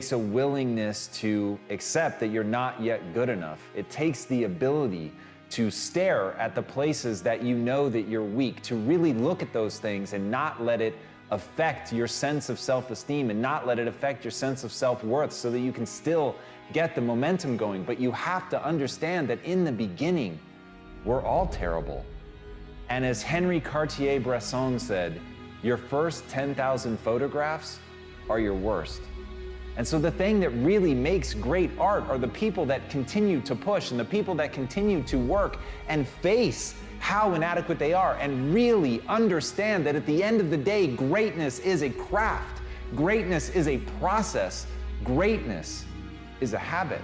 takes a willingness to accept that you're not yet good enough. It takes the ability to stare at the places that you know that you're weak, to really look at those things and not let it affect your sense of self-esteem and not let it affect your sense of self-worth, so that you can still get the momentum going. But you have to understand that in the beginning, we're all terrible. And as Henri Cartier-Bresson said, your first 10,000 photographs are your worst. And so the thing that really makes great art are the people that continue to push and the people that continue to work and face how inadequate they are and really understand that at the end of the day, greatness is a craft. Greatness is a process. Greatness is a habit.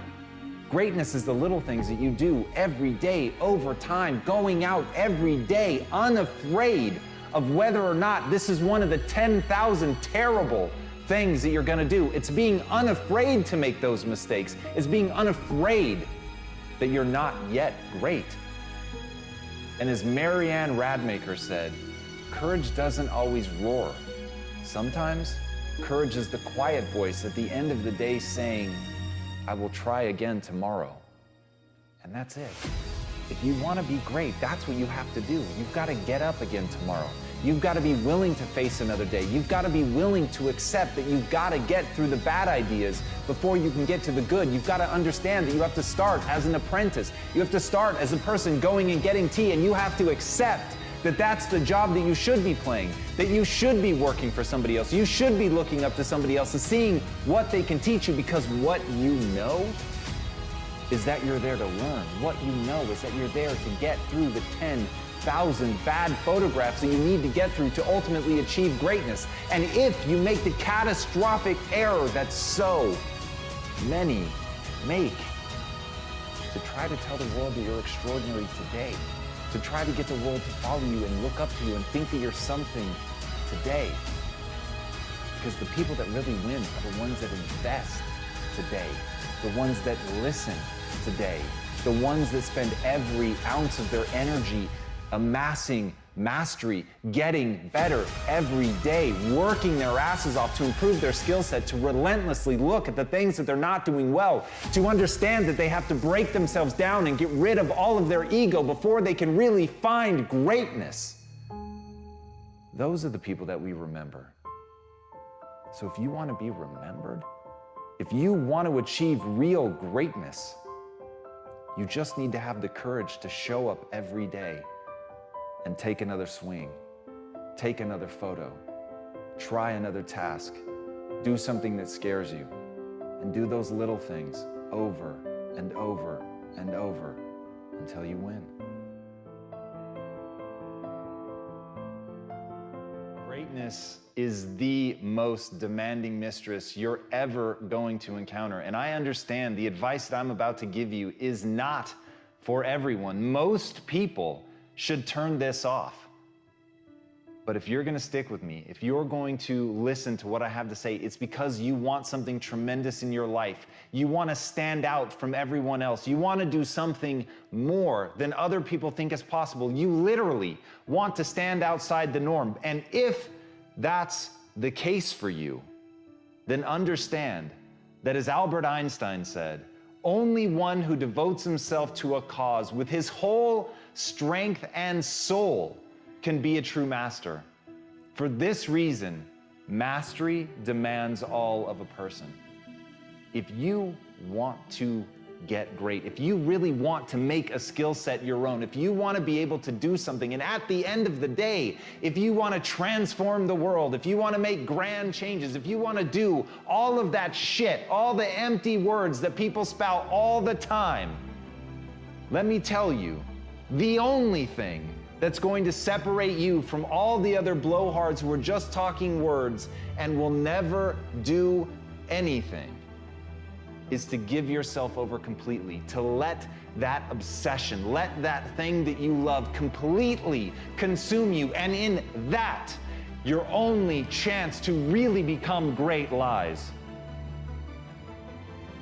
Greatness is the little things that you do every day over time, going out every day unafraid of whether or not this is one of the 10,000 terrible things that you're gonna do. It's being unafraid to make those mistakes. It's being unafraid that you're not yet great. And as Marianne Radmacher said, courage doesn't always roar. Sometimes courage is the quiet voice at the end of the day saying, I will try again tomorrow. And that's it. If you want to be great, that's what you have to do. You've got to get up again tomorrow. You've got to be willing to face another day. You've got to be willing to accept that you've got to get through the bad ideas before you can get to the good. You've got to understand that you have to start as an apprentice. You have to start as a person going and getting tea, and you have to accept that that's the job that you should be playing, that you should be working for somebody else. You should be looking up to somebody else and seeing what they can teach you, because what you know is that you're there to learn. What you know is that you're there to get through the 10,000 bad photographs that you need to get through to ultimately achieve greatness. And if you make the catastrophic error that so many make, to try to tell the world that you're extraordinary today, to try to get the world to follow you and look up to you and think that you're something today. Because the people that really win are the ones that invest today, the ones that listen today, the ones that spend every ounce of their energy amassing mastery, getting better every day, working their asses off to improve their skill set, to relentlessly look at the things that they're not doing well, to understand that they have to break themselves down and get rid of all of their ego before they can really find greatness. Those are the people that we remember. So if you want to be remembered, if you want to achieve real greatness, you just need to have the courage to show up every day and take another swing, take another photo, try another task, do something that scares you, and do those little things over and over and over until you win. Greatness is the most demanding mistress you're ever going to encounter. And I understand the advice that I'm about to give you is not for everyone. Most people should turn this off. But if you're gonna stick with me, if you're going to listen to what I have to say, it's because you want something tremendous in your life. You wanna stand out from everyone else. You wanna do something more than other people think is possible. You literally want to stand outside the norm. And if that's the case for you, then understand that, as Albert Einstein said, only one who devotes himself to a cause with his whole strength and soul can be a true master. For this reason, mastery demands all of a person. If you want to get great, if you really want to make a skill set your own, if you want to be able to do something, and at the end of the day, if you want to transform the world, if you want to make grand changes, if you want to do all of that shit, all the empty words that people spout all the time, let me tell you, the only thing that's going to separate you from all the other blowhards who are just talking words and will never do anything is to give yourself over completely, to let that obsession, let that thing that you love completely consume you. And in that, your only chance to really become great lies.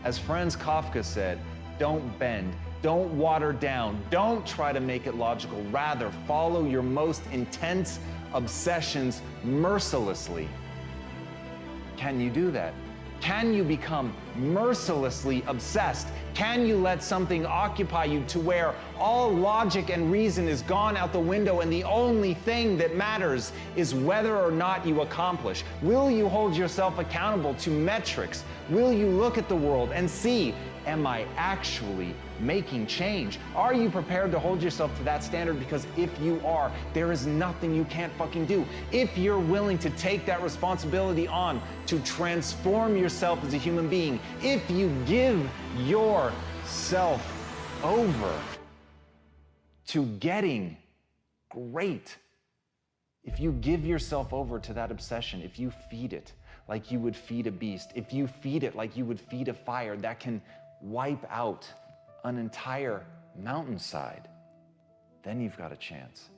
As Franz Kafka said, don't bend, don't water down, don't try to make it logical. Rather, follow your most intense obsessions mercilessly. Can you do that? Can you become mercilessly obsessed? Can you let something occupy you to where all logic and reason is gone out the window and the only thing that matters is whether or not you accomplish? Will you hold yourself accountable to metrics? Will you look at the world and see, am I actually making change? Are you prepared to hold yourself to that standard? Because if you are, there is nothing you can't fucking do. If you're willing to take that responsibility on to transform yourself as a human being, if you give yourself over to getting great, if you give yourself over to that obsession, if you feed it like you would feed a beast, if you feed it like you would feed a fire that can wipe out an entire mountainside, then you've got a chance.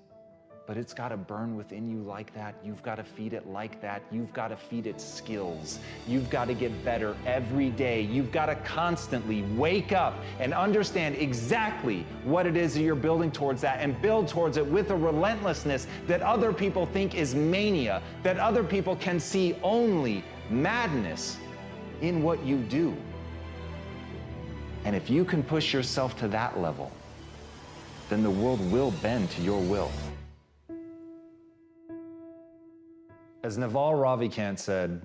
But it's got to burn within you like that. You've got to feed it like that. You've got to feed it skills. You've got to get better every day. You've got to constantly wake up and understand exactly what it is that you're building towards that, and build towards it with a relentlessness that other people think is mania, that other people can see only madness in what you do. And if you can push yourself to that level, then the world will bend to your will. As Naval Ravikant said,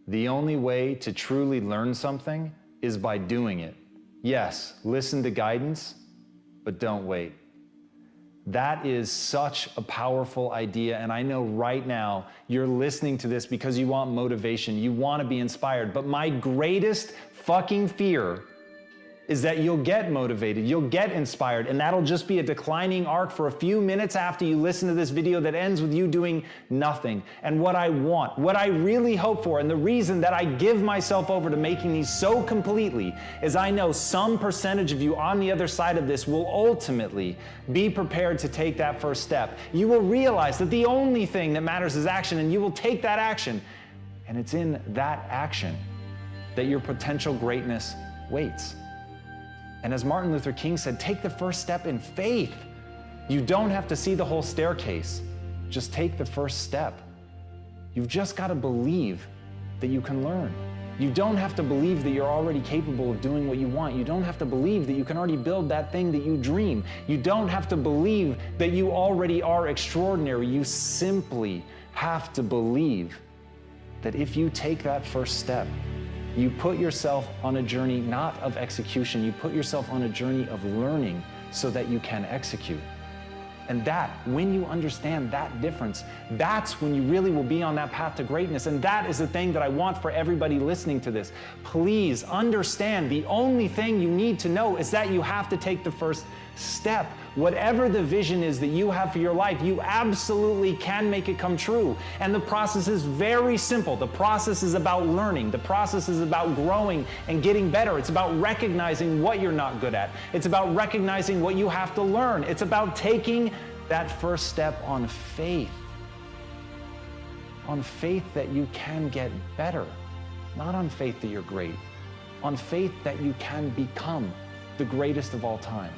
the only way to truly learn something is by doing it. Yes, listen to guidance, but don't wait. That is such a powerful idea, and I know right now you're listening to this because you want motivation, you want to be inspired, but my greatest fucking fear is that you'll get motivated, you'll get inspired, and that'll just be a declining arc for a few minutes after you listen to this video that ends with you doing nothing. And what I want, what I really hope for, and the reason that I give myself over to making these so completely, is I know some percentage of you on the other side of this will ultimately be prepared to take that first step. You will realize that the only thing that matters is action, and you will take that action. And it's in that action that your potential greatness waits. And as Martin Luther King said, take the first step in faith. You don't have to see the whole staircase. Just take the first step. You've just got to believe that you can learn. You don't have to believe that you're already capable of doing what you want. You don't have to believe that you can already build that thing that you dream. You don't have to believe that you already are extraordinary. You simply have to believe that if you take that first step, you put yourself on a journey not of execution, you put yourself on a journey of learning so that you can execute. And that, when you understand that difference, that's when you really will be on that path to greatness. And that is the thing that I want for everybody listening to this. Please understand, the only thing you need to know is that you have to take the first step. Whatever the vision is that you have for your life, you absolutely can make it come true. And the process is very simple. The process is about learning. The process is about growing and getting better. It's about recognizing what you're not good at. It's about recognizing what you have to learn. It's about taking that first step on faith. On faith that you can get better. Not on faith that you're great. On faith that you can become the greatest of all time.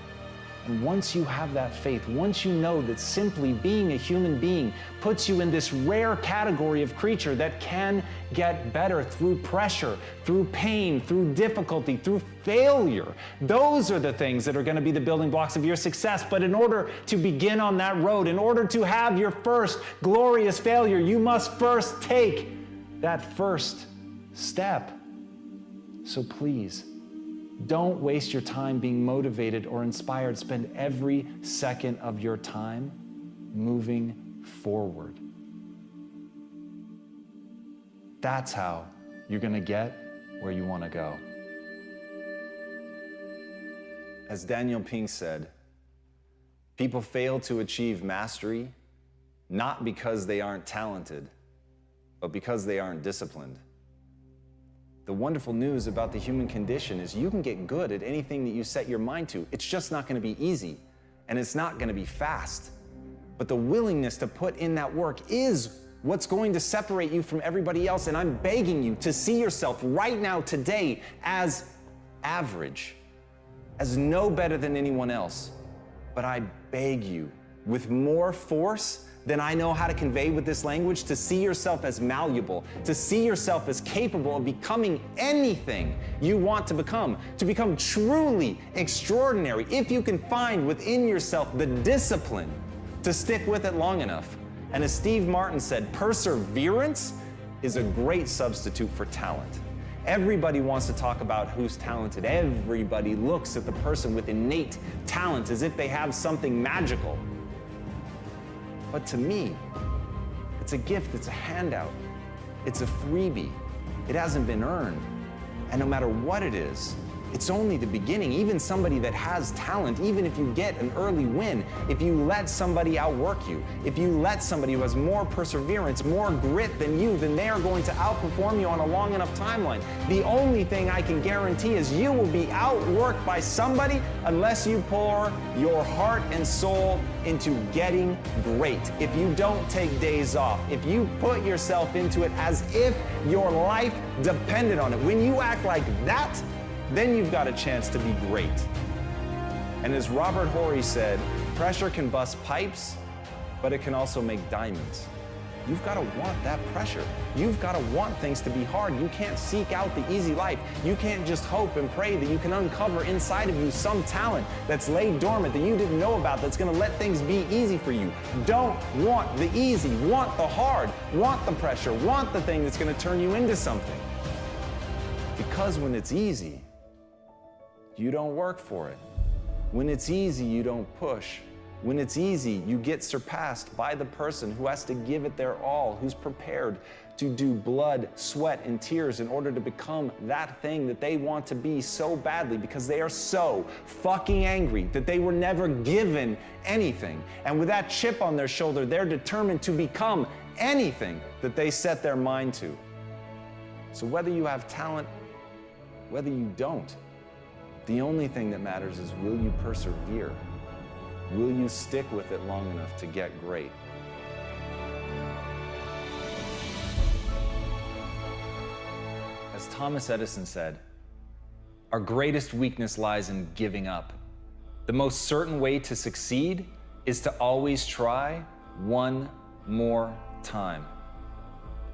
And once you have that faith, once you know that simply being a human being puts you in this rare category of creature that can get better through pressure, through pain, through difficulty, through failure, those are the things that are going to be the building blocks of your success. But in order to begin on that road, in order to have your first glorious failure, you must first take that first step. So please, don't waste your time being motivated or inspired. Spend every second of your time moving forward. That's how you're going to get where you want to go. As Daniel Pink said, people fail to achieve mastery not because they aren't talented, but because they aren't disciplined. The wonderful news about the human condition is you can get good at anything that you set your mind to. It's just not going to be easy, and it's not going to be fast. But the willingness to put in that work is what's going to separate you from everybody else. And I'm begging you to see yourself right now, today, as average, as no better than anyone else. But I beg you, with more force than I know how to convey with this language, to see yourself as malleable, to see yourself as capable of becoming anything you want to become truly extraordinary, if you can find within yourself the discipline to stick with it long enough. And as Steve Martin said, perseverance is a great substitute for talent. Everybody wants to talk about who's talented. Everybody looks at the person with innate talent as if they have something magical. But to me, it's a gift, it's a handout, it's a freebie. It hasn't been earned. And no matter what it is, it's only the beginning. Even somebody that has talent, even if you get an early win, if you let somebody outwork you, if you let somebody who has more perseverance, more grit than you, then they are going to outperform you on a long enough timeline. The only thing I can guarantee is you will be outworked by somebody unless you pour your heart and soul into getting great. If you don't take days off, if you put yourself into it as if your life depended on it, when you act like that, then you've got a chance to be great. And as Robert Horry said, pressure can bust pipes, but it can also make diamonds. You've got to want that pressure. You've got to want things to be hard. You can't seek out the easy life. You can't just hope and pray that you can uncover inside of you some talent that's laid dormant that you didn't know about that's going to let things be easy for you. Don't want the easy. Want the hard. Want the pressure. Want the thing that's going to turn you into something. Because when it's easy, you don't work for it. When it's easy, you don't push. When it's easy, you get surpassed by the person who has to give it their all, who's prepared to do blood, sweat, and tears in order to become that thing that they want to be so badly because they are so fucking angry that they were never given anything. And with that chip on their shoulder, they're determined to become anything that they set their mind to. So whether you have talent, whether you don't, the only thing that matters is, will you persevere? Will you stick with it long enough to get great? As Thomas Edison said, our greatest weakness lies in giving up. The most certain way to succeed is to always try one more time.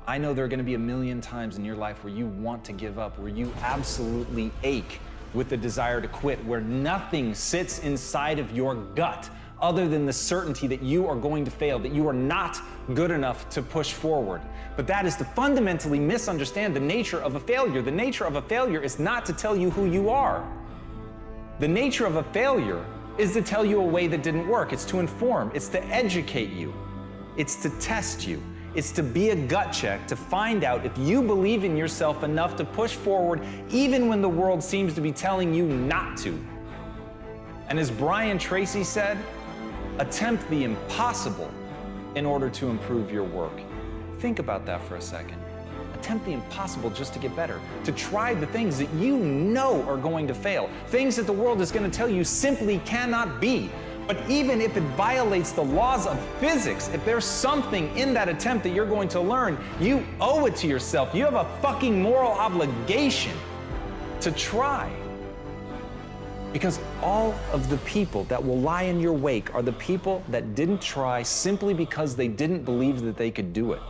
I know there are going to be a million times in your life where you want to give up, where you absolutely ache with the desire to quit, where nothing sits inside of your gut other than the certainty that you are going to fail, that you are not good enough to push forward. But that is to fundamentally misunderstand the nature of a failure. The nature of a failure is not to tell you who you are. The nature of a failure is to tell you a way that didn't work. It's to inform, it's to educate you, it's to test you. It's to be a gut check to find out if you believe in yourself enough to push forward even when the world seems to be telling you not to. And as Brian Tracy said, attempt the impossible in order to improve your work. Think about that for a second. Attempt the impossible just to get better, to try the things that you know are going to fail, things that the world is going to tell you simply cannot be. But even if it violates the laws of physics, if there's something in that attempt that you're going to learn, you owe it to yourself. You have a fucking moral obligation to try. Because all of the people that will lie in your wake are the people that didn't try simply because they didn't believe that they could do it.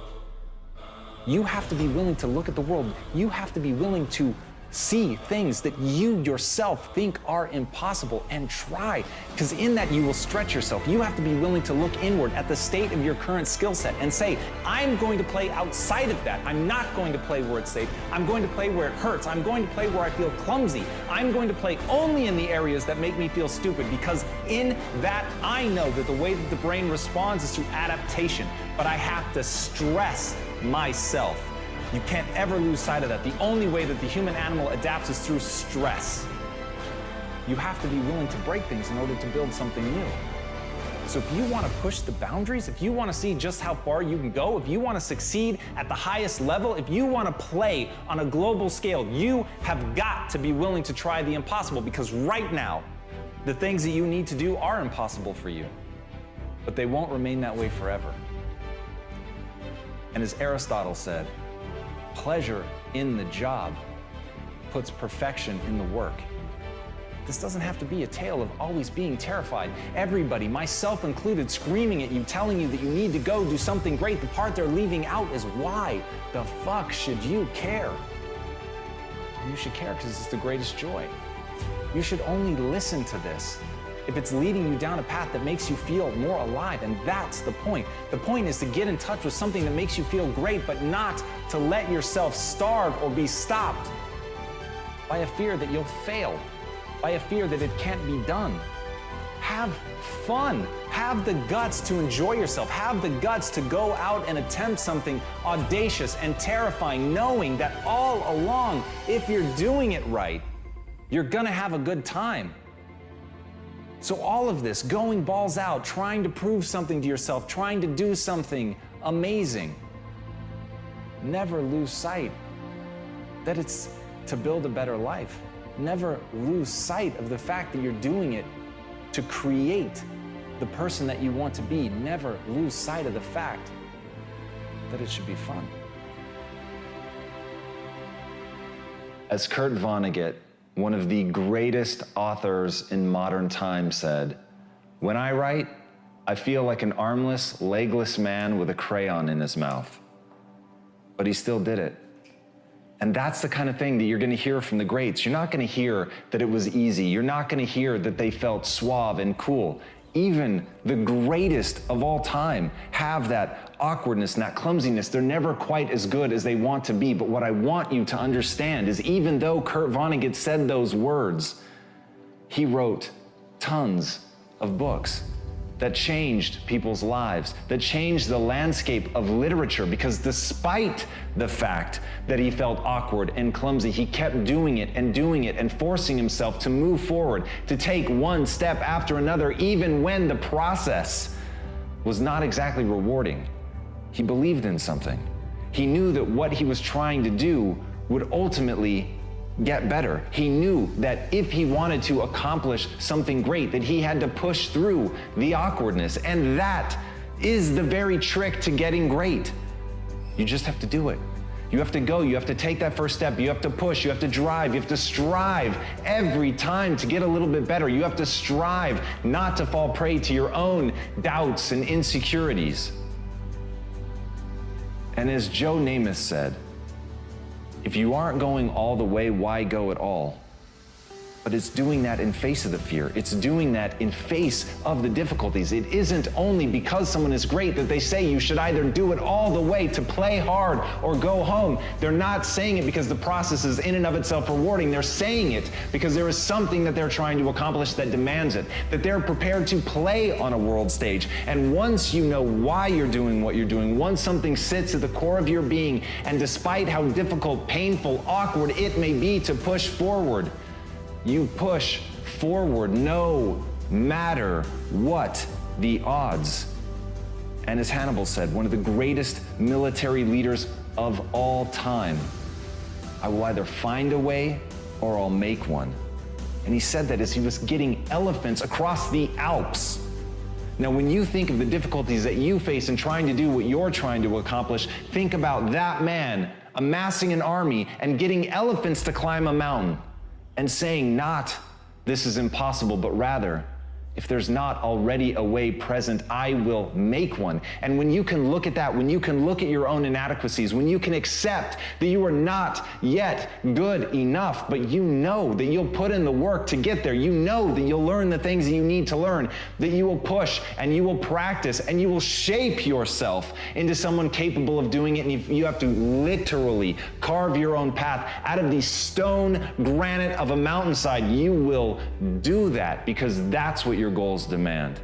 You have to be willing to look at the world. You have to be willing to see things that you yourself think are impossible and try, because in that you will stretch yourself. You have to be willing to look inward at the state of your current skill set and say, I'm going to play outside of that. I'm not going to play where it's safe. I'm going to play where it hurts. I'm going to play where I feel clumsy. I'm going to play only in the areas that make me feel stupid, because in that I know that the way that the brain responds is through adaptation, but I have to stress myself. You can't ever lose sight of that. The only way that the human animal adapts is through stress. You have to be willing to break things in order to build something new. So if you want to push the boundaries, if you want to see just how far you can go, if you want to succeed at the highest level, if you want to play on a global scale, you have got to be willing to try the impossible, because right now, the things that you need to do are impossible for you, but they won't remain that way forever. And as Aristotle said, pleasure in the job puts perfection in the work. This doesn't have to be a tale of always being terrified. Everybody, myself included, screaming at you, telling you that you need to go do something great. The part they're leaving out is why the fuck should you care? You should care because it's the greatest joy. You should only listen to this if it's leading you down a path that makes you feel more alive, and that's the point. The point is to get in touch with something that makes you feel great, but not to let yourself starve or be stopped by a fear that you'll fail, by a fear that it can't be done. Have fun. Have the guts to enjoy yourself. Have the guts to go out and attempt something audacious and terrifying, knowing that all along, if you're doing it right, you're gonna have a good time. So all of this, going balls out, trying to prove something to yourself, trying to do something amazing, never lose sight that it's to build a better life. Never lose sight of the fact that you're doing it to create the person that you want to be. Never lose sight of the fact that it should be fun. As Kurt Vonnegut, one of the greatest authors in modern times, said, "When I write, I feel like an armless, legless man with a crayon in his mouth." But he still did it. And that's the kind of thing that you're gonna hear from the greats. You're not gonna hear that it was easy. You're not gonna hear that they felt suave and cool. Even the greatest of all time have that awkwardness and that clumsiness. They're never quite as good as they want to be. But what I want you to understand is, even though Kurt Vonnegut said those words, he wrote tons of books that changed people's lives, that changed the landscape of literature, because despite the fact that he felt awkward and clumsy, he kept doing it and forcing himself to move forward, to take one step after another, even when the process was not exactly rewarding. He believed in something. He knew that what he was trying to do would ultimately get better. He knew that if he wanted to accomplish something great, that he had to push through the awkwardness. And that is the very trick to getting great. You just have to do it. You have to go, you have to take that first step, you have to push, you have to drive, you have to strive every time to get a little bit better. You have to strive not to fall prey to your own doubts and insecurities. And as Joe Namath said, if you aren't going all the way, why go at all? But it's doing that in face of the fear. It's doing that in face of the difficulties. It isn't only because someone is great that they say you should either do it all the way, to play hard, or go home. They're not saying it because the process is in and of itself rewarding. They're saying it because there is something that they're trying to accomplish that demands it, that they're prepared to play on a world stage. And once you know why you're doing what you're doing, once something sits at the core of your being, and despite how difficult, painful, awkward it may be to push forward, you push forward no matter what the odds. And as Hannibal said, one of the greatest military leaders of all time, I will either find a way or I'll make one. And he said that as he was getting elephants across the Alps. Now, when you think of the difficulties that you face in trying to do what you're trying to accomplish, think about that man amassing an army and getting elephants to climb a mountain, and saying not, this is impossible, but rather, if there's not already a way present, I will make one. And when you can look at that, when you can look at your own inadequacies, when you can accept that you are not yet good enough, but you know that you'll put in the work to get there, you know that you'll learn the things that you need to learn, that you will push and you will practice and you will shape yourself into someone capable of doing it. And you have to literally carve your own path out of the stone granite of a mountainside. You will do that because that's what your goals demand.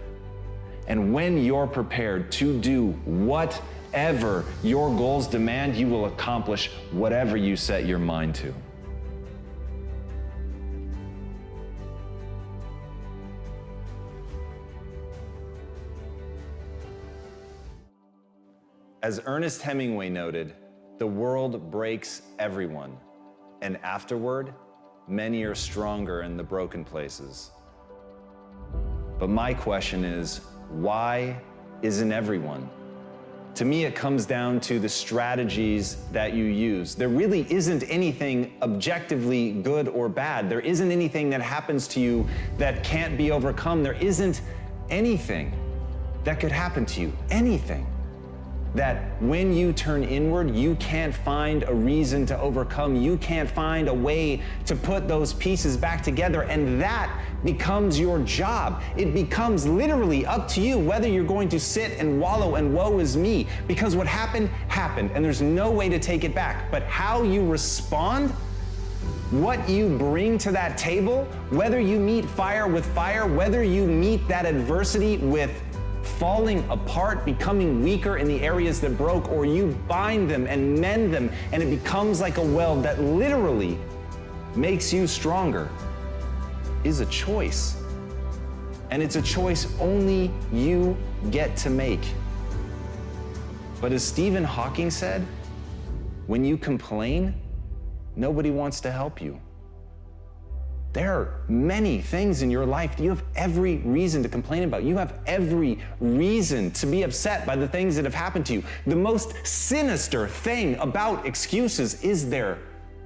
And when you're prepared to do whatever your goals demand, you will accomplish whatever you set your mind to. As Ernest Hemingway noted, the world breaks everyone, and afterward, many are stronger in the broken places. But my question is, why isn't everyone? To me, it comes down to the strategies that you use. There really isn't anything objectively good or bad. There isn't anything that happens to you that can't be overcome. There isn't anything that could happen to you, anything that when you turn inward, you can't find a reason to overcome. You can't find a way to put those pieces back together, and that becomes your job. It becomes literally up to you whether you're going to sit and wallow and woe is me, because what happened, happened, and there's no way to take it back. But how you respond, what you bring to that table, whether you meet fire with fire, whether you meet that adversity with falling apart, becoming weaker in the areas that broke, or you bind them and mend them, and it becomes like a weld that literally makes you stronger, is a choice. And it's a choice only you get to make. But as Stephen Hawking said, when you complain, nobody wants to help you. There are many things in your life that you have every reason to complain about. You have every reason to be upset by the things that have happened to you. The most sinister thing about excuses is they're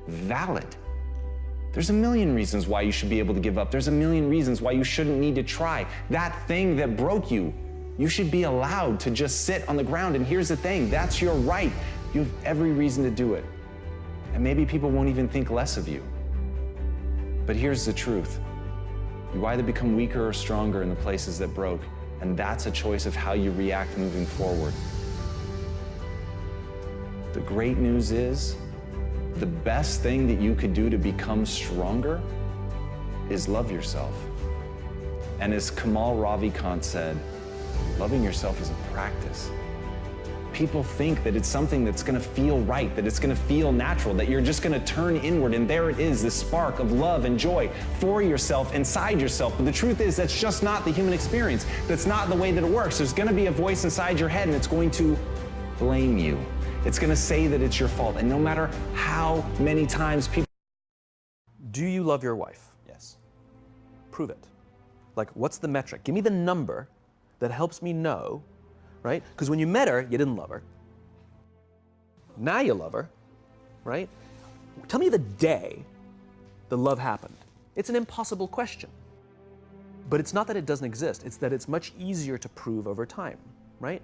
valid. There's a million reasons why you should be able to give up. There's a million reasons why you shouldn't need to try. That thing that broke you, you should be allowed to just sit on the ground. And here's the thing, that's your right. You have every reason to do it. And maybe people won't even think less of you. But here's the truth. You either become weaker or stronger in the places that broke, and that's a choice of how you react moving forward. The great news is, the best thing that you could do to become stronger is love yourself. And as Kamal Ravikant said, loving yourself is a practice. People think that it's something that's gonna feel right, that it's gonna feel natural, that you're just gonna turn inward, and there it is, this spark of love and joy for yourself, inside yourself. But the truth is, that's just not the human experience. That's not the way that it works. There's gonna be a voice inside your head, and it's going to blame you. It's gonna say that it's your fault, and no matter how many times people... Do you love your wife? Yes. Prove it. Like, what's the metric? Give me the number that helps me know, right? Because when you met her, you didn't love her. Now you love her, right? Tell me the day the love happened. It's an impossible question. But it's not that it doesn't exist, it's that it's much easier to prove over time, right?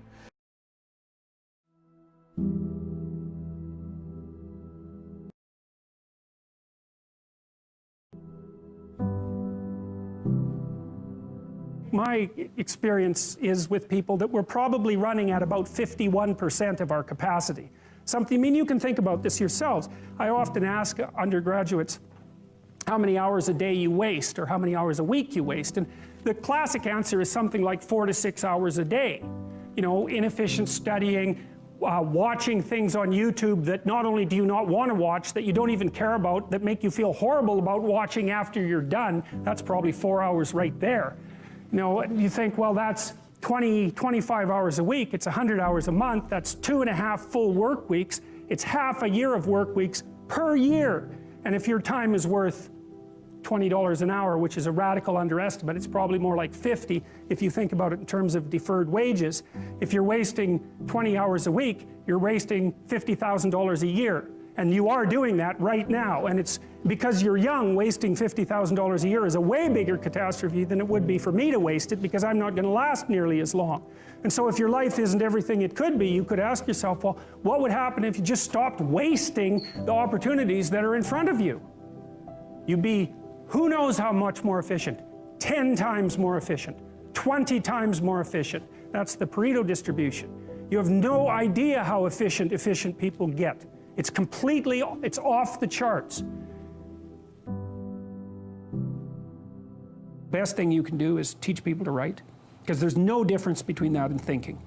My experience is with people that we're probably running at about 51% of our capacity. Something, I mean, you can think about this yourselves. I often ask undergraduates how many hours a day you waste or how many hours a week you waste. And the classic answer is something like 4 to 6 hours a day. You know, inefficient studying, watching things on YouTube that not only do you not want to watch, that you don't even care about, that make you feel horrible about watching after you're done. That's probably 4 hours right there. You know, you think, well, that's 25 hours a week, it's 100 hours a month, that's 2.5 full work weeks, it's half a year of work weeks per year. And if your time is worth $20 an hour, which is a radical underestimate, it's probably more like 50 if you think about it in terms of deferred wages. If you're wasting 20 hours a week, you're wasting $50,000 a year. And you are doing that right now, and it's because you're young. Wasting $50,000 a year is a way bigger catastrophe than it would be for me to waste it, because I'm not going to last nearly as long. And so if your life isn't everything it could be, you could ask yourself, well, what would happen if you just stopped wasting the opportunities that are in front of you? You'd be who knows how much more efficient, 10 times more efficient, 20 times more efficient. That's the Pareto distribution. You have no idea how efficient people get. It's completely, it's off the charts. Best thing you can do is teach people to write, because there's no difference between that and thinking.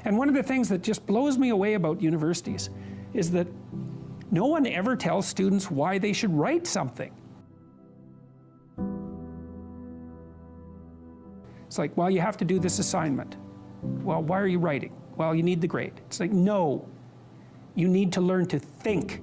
And one of the things that just blows me away about universities is that no one ever tells students why they should write something. It's like, well, you have to do this assignment. Well, why are you writing? Well, you need the grade. It's like, no. You need to learn to think.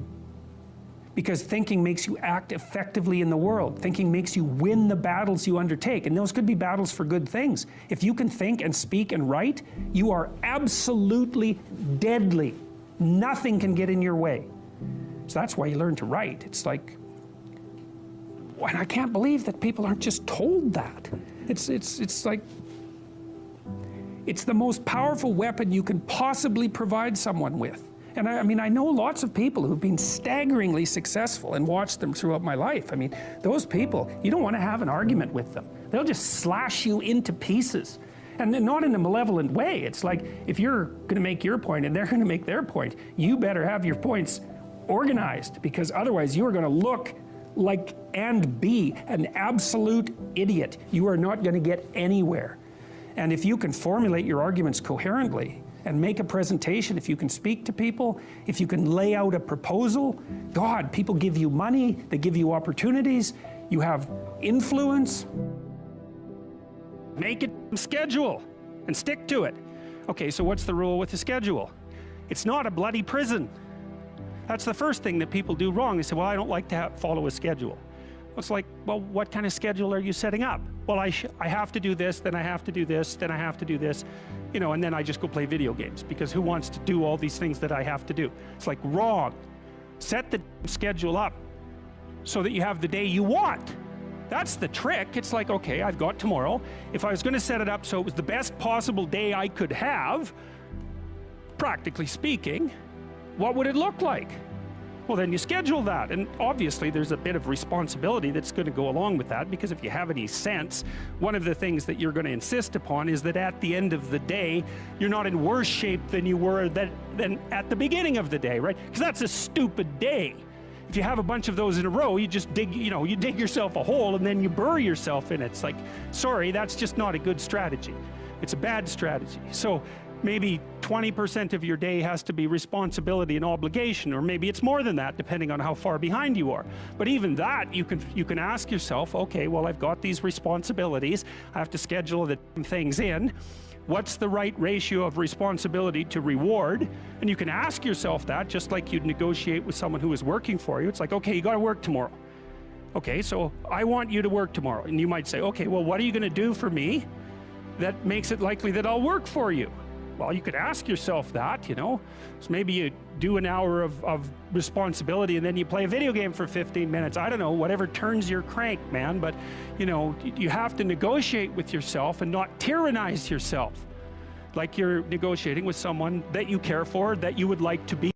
because thinking makes you act effectively in the world. Thinking makes you win the battles you undertake, and those could be battles for good things. If you can think and speak and write, you are absolutely deadly. Nothing can get in your way. So that's why you learn to write. It's like, and I can't believe that people aren't just told that. It's like, it's the most powerful weapon you can possibly provide someone with. And I mean, I know lots of people who've been staggeringly successful and watched them throughout my life. I mean, those people, you don't want to have an argument with them. They'll just slash you into pieces. And not in a malevolent way. It's like, if you're going to make your point and they're going to make their point, you better have your points organized, because otherwise you are going to look like and be an absolute idiot. You are not going to get anywhere. And if you can formulate your arguments coherently and make a presentation, if you can speak to people, if you can lay out a proposal, God, people give you money, they give you opportunities, you have influence. Make it a schedule and stick to it. Okay, so what's the rule with the schedule? It's not a bloody prison. That's the first thing that people do wrong. They say, well, I don't like to follow a schedule. It's like, well, what kind of schedule are you setting up? Well, I have to do this, then I have to do this, then I have to do this, you know, and then I just go play video games, because who wants to do all these things that I have to do? It's like, wrong. Set the schedule up so that you have the day you want. That's the trick. It's like, okay, I've got tomorrow. If I was going to set it up so it was the best possible day I could have, practically speaking, what would it look like? Well, then you schedule that. And obviously there's a bit of responsibility that's going to go along with that, because if you have any sense, one of the things that you're going to insist upon is that at the end of the day, you're not in worse shape than you were than at the beginning of the day, right? Because that's a stupid day. If you have a bunch of those in a row, you just dig, you know, you dig yourself a hole and then you bury yourself in it. It's like, sorry, that's just not a good strategy. It's a bad strategy. So maybe 20% of your day has to be responsibility and obligation, or maybe it's more than that, depending on how far behind you are. But even that, you can ask yourself, okay, well, I've got these responsibilities. I have to schedule the things in. What's the right ratio of responsibility to reward? And you can ask yourself that, just like you'd negotiate with someone who is working for you. It's like, okay, you got to work tomorrow. Okay, so I want you to work tomorrow. And you might say, okay, well, what are you going to do for me that makes it likely that I'll work for you? Well, you could ask yourself that, you know. So maybe you do an hour of responsibility and then you play a video game for 15 minutes. I don't know, whatever turns your crank, man. But, you know, you have to negotiate with yourself and not tyrannize yourself. Like you're negotiating with someone that you care for, that you would like to be.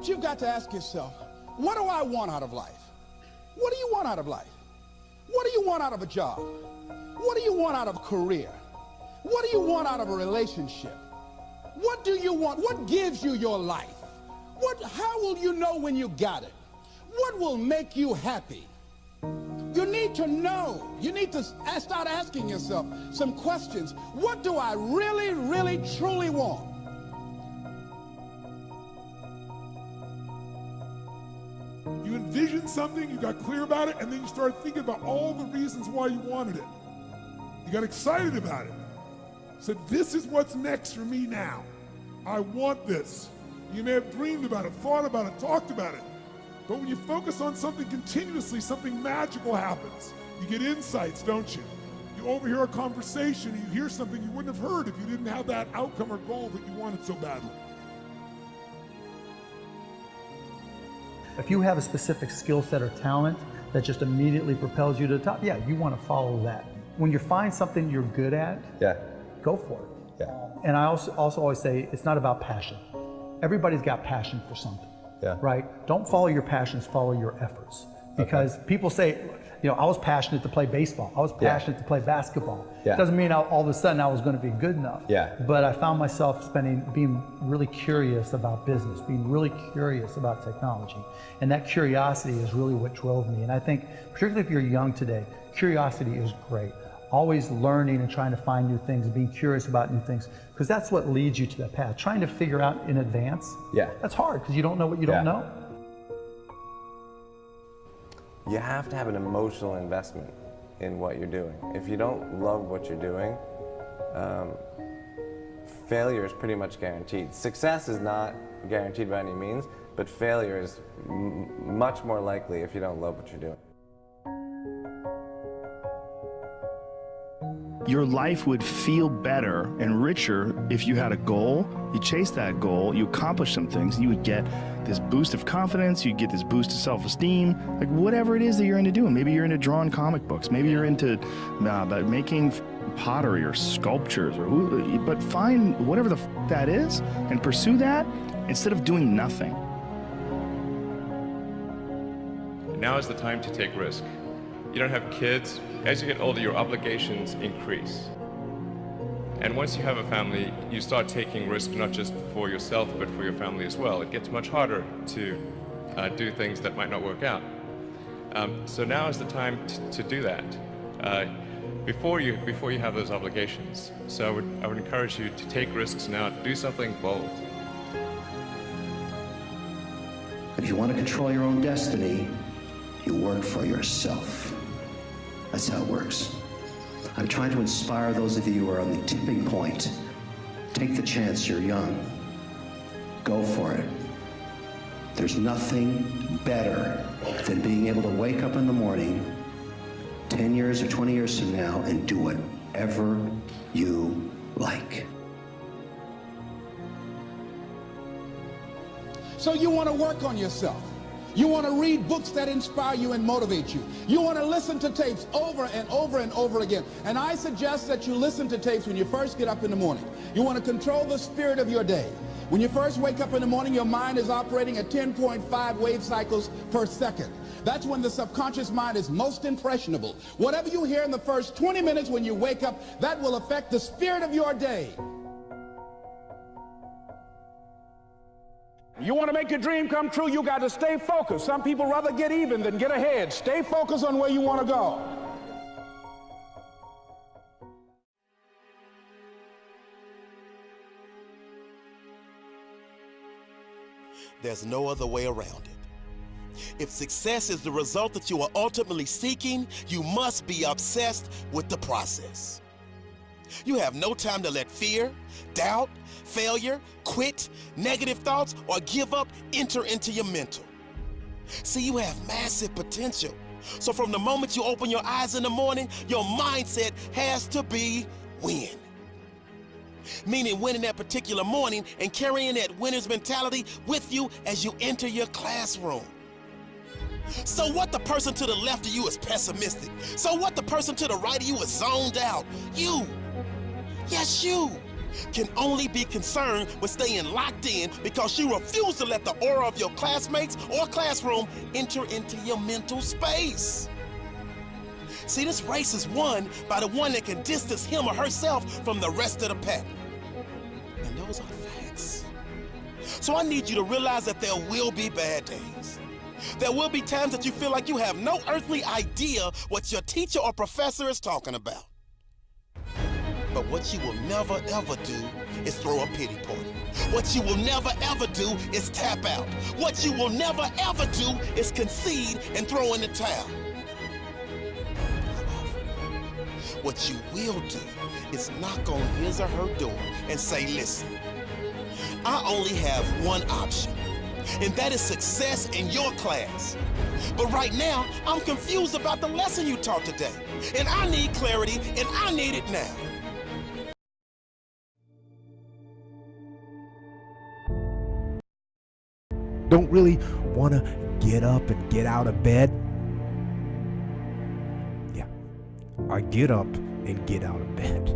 You've got to ask yourself, what do I want out of life? What do you want out of life? What do you want out of a job? What do you want out of a career? What do you want out of a relationship? What do you want? What gives you your life? How will you know when you got it? What will make you happy? You need to know. You need to start asking yourself some questions. What do I really, really, truly want? You envisioned something, you got clear about it, and then you started thinking about all the reasons why you wanted it. You got excited about it. Said, this is what's next for me now. I want this. You may have dreamed about it, thought about it, talked about it. But when you focus on something continuously, something magical happens. You get insights, don't you? You overhear a conversation, and you hear something you wouldn't have heard if you didn't have that outcome or goal that you wanted so badly. If you have a specific skill set or talent that just immediately propels you to the top, yeah, you want to follow that. When you find something you're good at, go for it. And I also always say it's not about passion. Everybody's got passion for something, right? Don't follow your passions, follow your efforts. Because people say, you know, I was passionate to play baseball. I was passionate to play basketball. Doesn't mean all of a sudden I was going to be good enough. But I found myself being really curious about business, being really curious about technology. And that curiosity is really what drove me. And I think, particularly if you're young today, curiosity is great. Always learning and trying to find new things, being curious about new things, because that's what leads you to that path. Trying to figure out in advance, that's hard because you don't know what you don't know. You have to have an emotional investment in what you're doing. If you don't love what you're doing, failure is pretty much guaranteed. Success is not guaranteed by any means, but failure is much more likely if you don't love what you're doing. Your life would feel better and richer if you had a goal, you chased that goal, you accomplished some things, you would get this boost of confidence, you'd get this boost of self-esteem, like whatever it is that you're into doing. Maybe you're into drawing comic books, maybe you're into making pottery or sculptures, but find whatever the that is and pursue that instead of doing nothing. Now is the time to take risk. You don't have kids. As you get older, your obligations increase. And once you have a family, you start taking risk not just for yourself, but for your family as well. It gets much harder to do things that might not work out. So now is the time to do that before you have those obligations. So I would encourage you to take risks now, do something bold. If you want to control your own destiny, you work for yourself. That's how it works. I'm trying to inspire those of you who are on the tipping point. Take the chance, you're young. Go for it. There's nothing better than being able to wake up in the morning 10 years or 20 years from now and do whatever you like. So you want to work on yourself. You want to read books that inspire you and motivate you. You want to listen to tapes over and over and over again. And I suggest that you listen to tapes when you first get up in the morning. You want to control the spirit of your day. When you first wake up in the morning, your mind is operating at 10.5 wave cycles per second. That's when the subconscious mind is most impressionable. Whatever you hear in the first 20 minutes when you wake up, that will affect the spirit of your day. You want to make your dream come true, you got to stay focused. Some people rather get even than get ahead. Stay focused on where you want to go. There's no other way around it. If success is the result that you are ultimately seeking, you must be obsessed with the process. You have no time to let fear, doubt, failure, quit, negative thoughts, or give up enter into your mental. See, you have massive potential. So from the moment you open your eyes in the morning, your mindset has to be win. Meaning winning that particular morning and carrying that winner's mentality with you as you enter your classroom. So what the person to the left of you is pessimistic? So what the person to the right of you is zoned out? You, yes you, can only be concerned with staying locked in because you refuse to let the aura of your classmates or classroom enter into your mental space. See, this race is won by the one that can distance him or herself from the rest of the pack. And those are facts. So I need you to realize that there will be bad days. There will be times that you feel like you have no earthly idea what your teacher or professor is talking about. But what you will never ever do is throw a pity party. What you will never ever do is tap out. What you will never ever do is concede and throw in the towel. What you will do is knock on his or her door and say, listen, I only have one option, and that is success in your class. But right now, I'm confused about the lesson you taught today, and I need clarity, and I need it now. Don't really want to get up and get out of bed? Yeah, I get up and get out of bed.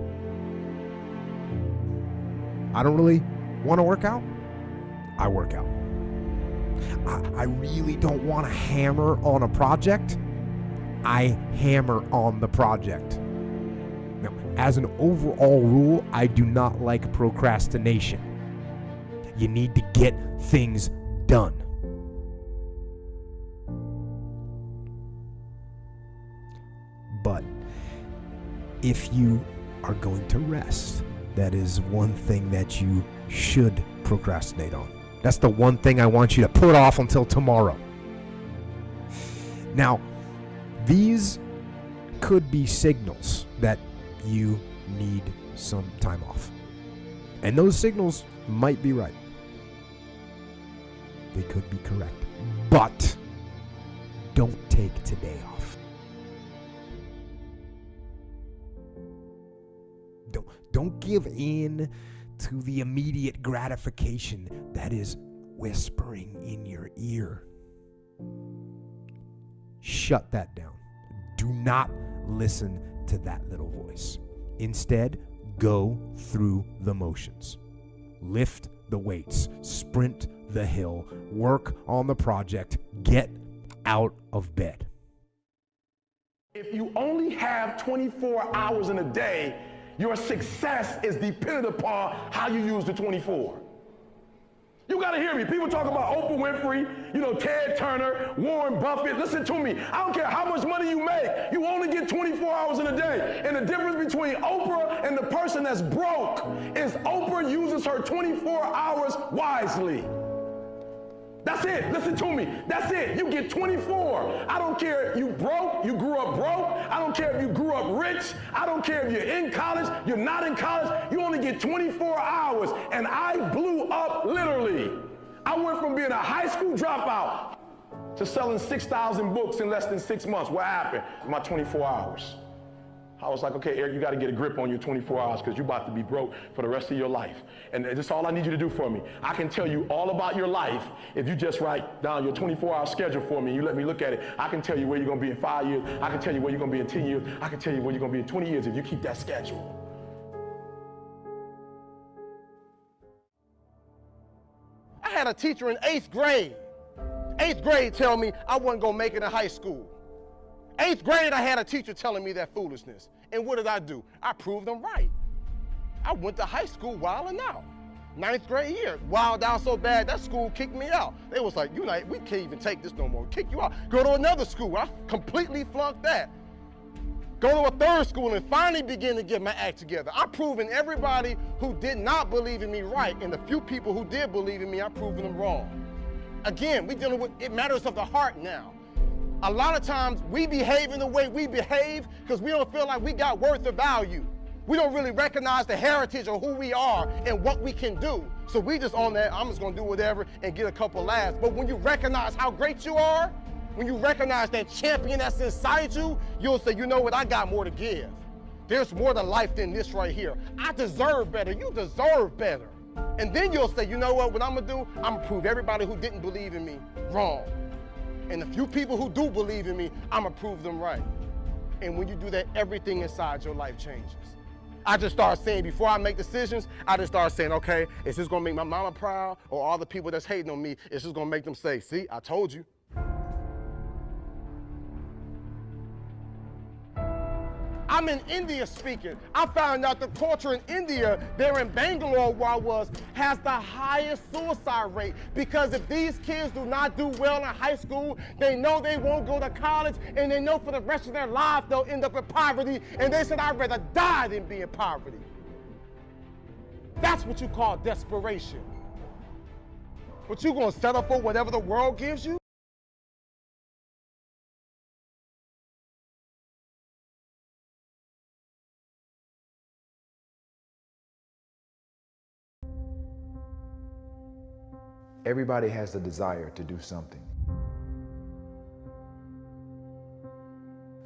I don't really want to work out? I work out. I really don't want to hammer on a project? I hammer on the project. Now, as an overall rule, I do not like procrastination. You need to get things done. But if you are going to rest, that is one thing that you should procrastinate on. That's the one thing I want you to put off until tomorrow. Now, These could be signals that you need some time off. And those signals might be right. They could be correct. But don't take today off. Don't give in to the immediate gratification that is whispering in your ear. Shut that down. Do not listen to that little voice. Instead, go through the motions. Lift the weights, sprint the hill, work on the project, get out of bed. If you only have 24 hours in a day, your success is dependent upon how you use the 24. You gotta hear me. People talk about Oprah Winfrey, Ted Turner, Warren Buffett. Listen to me. I don't care how much money you make. You only get 24 hours in a day. And the difference between Oprah and the person that's broke is Oprah uses her 24 hours wisely. That's it. Listen to me. That's it. You get 24. I don't care if you broke, you grew up broke. I don't care if you grew up rich. I don't care if you're in college, you're not in college. You only get 24 hours. And I blew up literally. I went from being a high school dropout to selling 6,000 books in less than 6 months. What happened? My 24 hours. I was like, okay, Eric, you got to get a grip on your 24 hours because you're about to be broke for the rest of your life. And that's all I need you to do for me. I can tell you all about your life if you just write down your 24-hour schedule for me and you let me look at it. I can tell you where you're going to be in 5 years. I can tell you where you're going to be in 10 years. I can tell you where you're going to be in 20 years if you keep that schedule. I had a teacher in 8th grade. 8th grade tell me I wasn't going to make it in high school. 8th grade, I had a teacher telling me that foolishness. And what did I do? I proved them right. I went to high school wilding out. 9th grade year, wild out so bad, that school kicked me out. They was like, we can't even take this no more. Kick you out. Go to another school. I completely flunked that. Go to a third school and finally begin to get my act together. I'm proving everybody who did not believe in me right, and the few people who did believe in me, I'm proving them wrong. Again, we're dealing with, it matters of the heart now. A lot of times we behave in the way we behave because we don't feel like we got worth or value. We don't really recognize the heritage of who we are and what we can do. So we just on that, I'm just gonna do whatever and get a couple laughs. But when you recognize how great you are, when you recognize that champion that's inside you, you'll say, you know what, I got more to give. There's more to life than this right here. I deserve better, you deserve better. And then you'll say, you know what I'm gonna do? I'm gonna prove everybody who didn't believe in me wrong. And the few people who do believe in me, I'm gonna prove them right. And when you do that, everything inside your life changes. I just start saying, before I make decisions, I just start saying, okay, is this gonna make my mama proud? Or all the people that's hating on me, is this gonna make them say, see, I told you. I'm in India speaking. I found out the culture in India, there in Bangalore where I was, has the highest suicide rate. Because if these kids do not do well in high school, they know they won't go to college, and they know for the rest of their lives they'll end up in poverty, and they said, I'd rather die than be in poverty. That's what you call desperation. But you gonna settle for whatever the world gives you? Everybody has the desire to do something.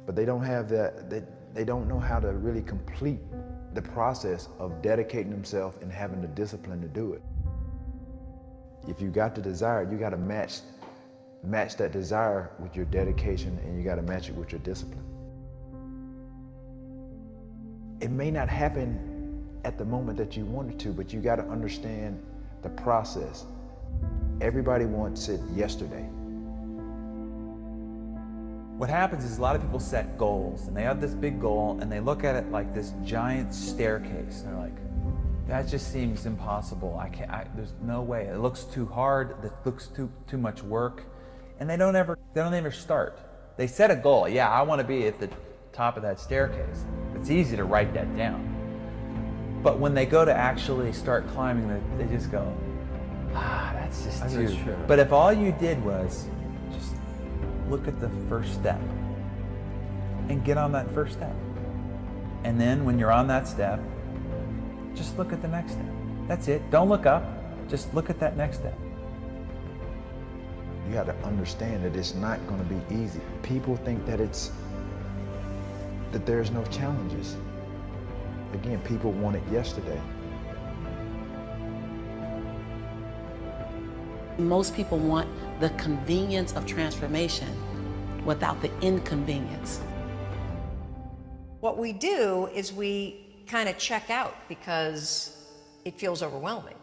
But they don't have that, they don't know how to really complete the process of dedicating themselves and having the discipline to do it. If you got the desire, you got to match that desire with your dedication, and you got to match it with your discipline. It may not happen at the moment that you want it to, but you got to understand the process. Everybody wants it yesterday. What happens is a lot of people set goals, and they have this big goal, and they look at it like this giant staircase. They're like, that just seems impossible. There's no way. It looks too hard. It looks too much work, and they don't ever start. They set a goal. Yeah, I want to be at the top of that staircase. It's easy to write that down. But when they go to actually start climbing, they just go, that's just too. But if all you did was just look at the first step, and get on that first step. And then when you're on that step, just look at the next step. That's it. Don't look up. Just look at that next step. You got to understand that it's not going to be easy. People think that there's no challenges. Again, people want it yesterday. Most people want the convenience of transformation without the inconvenience. What we do is we kind of check out because it feels overwhelming,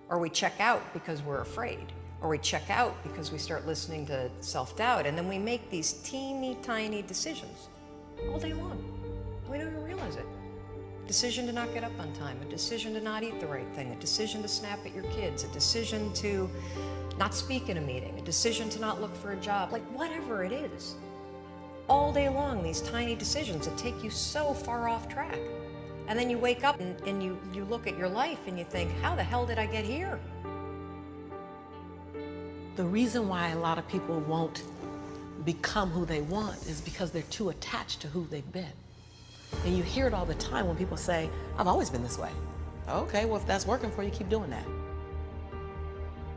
or we check out because we're afraid, or we check out because we start listening to self-doubt, and then we make these teeny tiny decisions all day long. We don't even realize it. A decision to not get up on time, a decision to not eat the right thing, a decision to snap at your kids, a decision to not speak in a meeting, a decision to not look for a job, like whatever it is. All day long, these tiny decisions that take you so far off track. And then you wake up and you look at your life and you think, how the hell did I get here? The reason why a lot of people won't become who they want is because they're too attached to who they've been. And you hear it all the time when people say, I've always been this way. Okay, well, if that's working for you, keep doing that.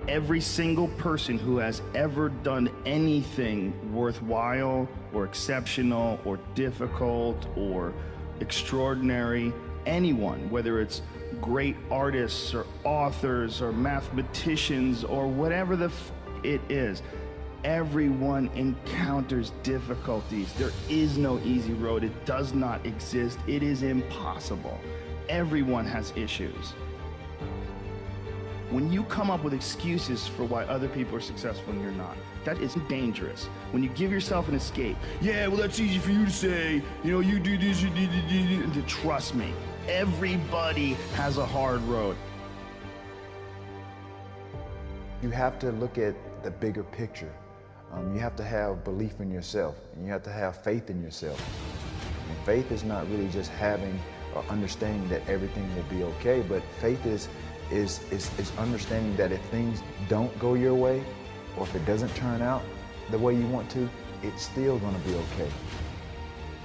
Every single person who has ever done anything worthwhile or exceptional or difficult or extraordinary, anyone, whether it's great artists or authors or mathematicians or whatever it is, everyone encounters difficulties. There is no easy road. It does not exist. It is impossible. Everyone has issues. When you come up with excuses for why other people are successful and you're not, that is dangerous. When you give yourself an escape, yeah, well, that's easy for you to say, you know, you do this, you do, and to trust me, everybody has a hard road. You have to look at the bigger picture. You have to have belief in yourself, and you have to have faith in yourself. And faith is not really just having or understanding that everything will be okay, but faith is understanding that if things don't go your way, or if it doesn't turn out the way you want to, it's still gonna be okay.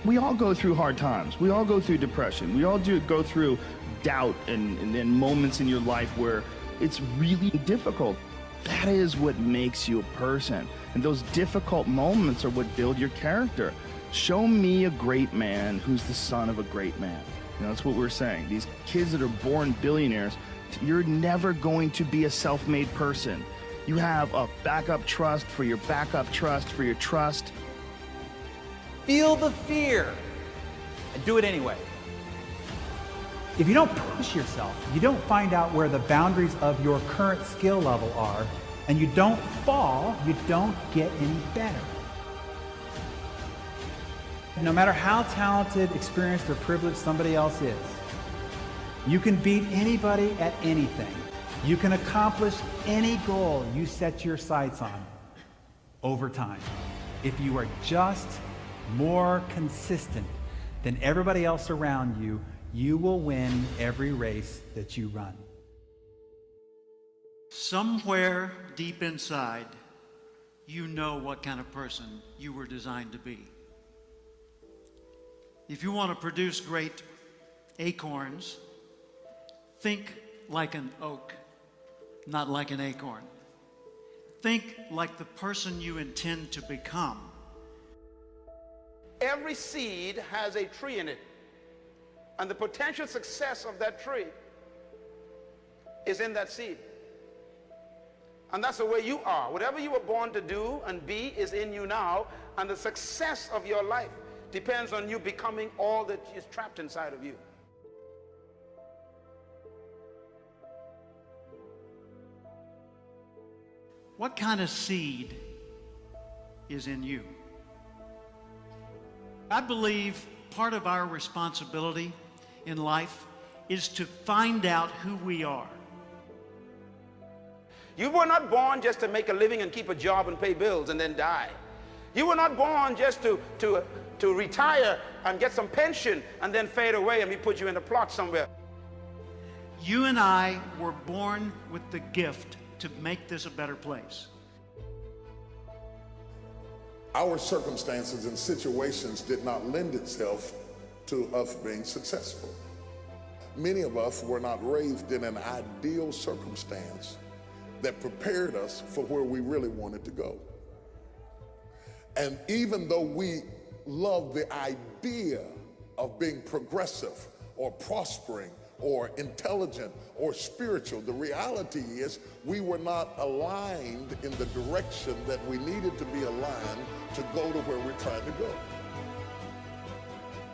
We all go through hard times. We all go through depression. We all go through doubt and moments in your life where it's really difficult. That is what makes you a person. And those difficult moments are what build your character. Show me a great man who's the son of a great man. You know, that's what we're saying. These kids that are born billionaires, you're never going to be a self-made person. You have a backup trust for your backup trust for your trust. Feel the fear and do it anyway. If you don't push yourself, you don't find out where the boundaries of your current skill level are, and you don't fall, you don't get any better. No matter how talented, experienced, or privileged somebody else is, you can beat anybody at anything. You can accomplish any goal you set your sights on over time. If you are just more consistent than everybody else around you, you will win every race that you run. Somewhere deep inside, you know what kind of person you were designed to be. If you want to produce great acorns, think like an oak, not like an acorn. Think like the person you intend to become. Every seed has a tree in it. And the potential success of that tree is in that seed. And that's the way you are. Whatever you were born to do and be is in you now, and the success of your life depends on you becoming all that is trapped inside of you. What kind of seed is in you? I believe part of our responsibility in life is to find out who we are. You were not born just to make a living and keep a job and pay bills and then die. You were not born just to retire and get some pension and then fade away and we put you in a plot somewhere. You and I were born with the gift to make this a better place. Our circumstances and situations did not lend itself to us being successful. Many of us were not raised in an ideal circumstance that prepared us for where we really wanted to go. And even though we love the idea of being progressive or prospering or intelligent or spiritual, the reality is we were not aligned in the direction that we needed to be aligned to go to where we're trying to go.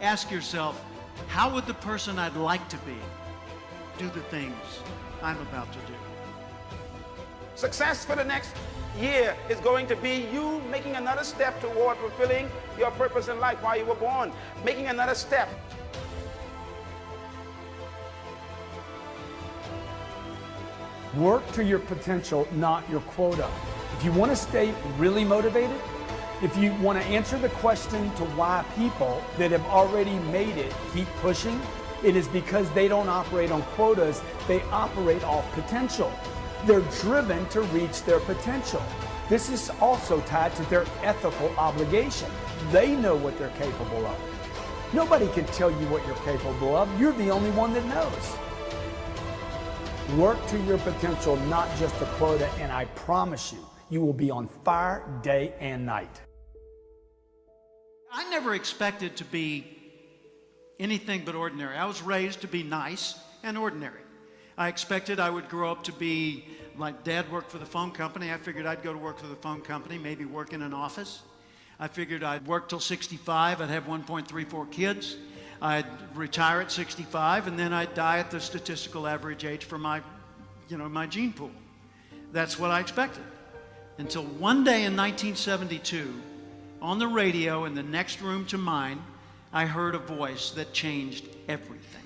Ask yourself, how would the person I'd like to be do the things I'm about to do? Success for the next year is going to be you making another step toward fulfilling your purpose in life while you were born, making another step. Work to your potential, not your quota. If you want to stay really motivated, if you want to answer the question to why people that have already made it keep pushing, it is because they don't operate on quotas, they operate off potential. They're driven to reach their potential. This is also tied to their ethical obligation. They know what they're capable of. Nobody can tell you what you're capable of. You're the only one that knows. Work to your potential, not just a quota, and I promise you, you will be on fire day and night. I never expected to be anything but ordinary. I was raised to be nice and ordinary. I expected I would grow up to be, like Dad worked for the phone company. I figured I'd go to work for the phone company, maybe work in an office. I figured I'd work till 65, I'd have 1.34 kids. I'd retire at 65, and then I'd die at the statistical average age for my gene pool. That's what I expected. Until one day in 1972, on the radio in the next room to mine, I heard a voice that changed everything.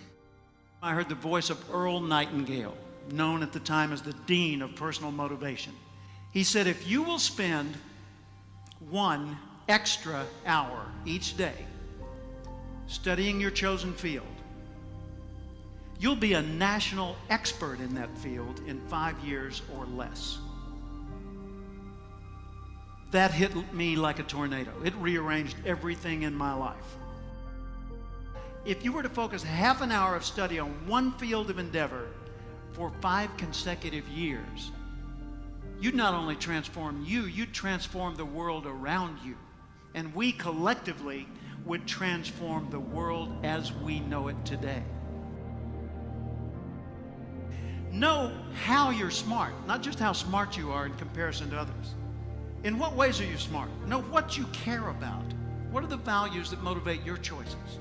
I heard the voice of Earl Nightingale, known at the time as the Dean of Personal Motivation. He said, if you will spend 1 extra hour each day studying your chosen field, you'll be a national expert in that field in 5 years or less. That hit me like a tornado. It rearranged everything in my life. If you were to focus half an hour of study on one field of endeavor for 5 consecutive years, you'd not only transform you, you'd transform the world around you. And we collectively would transform the world as we know it today. Know how you're smart, not just how smart you are in comparison to others. In what ways are you smart? Know what you care about. What are the values that motivate your choices?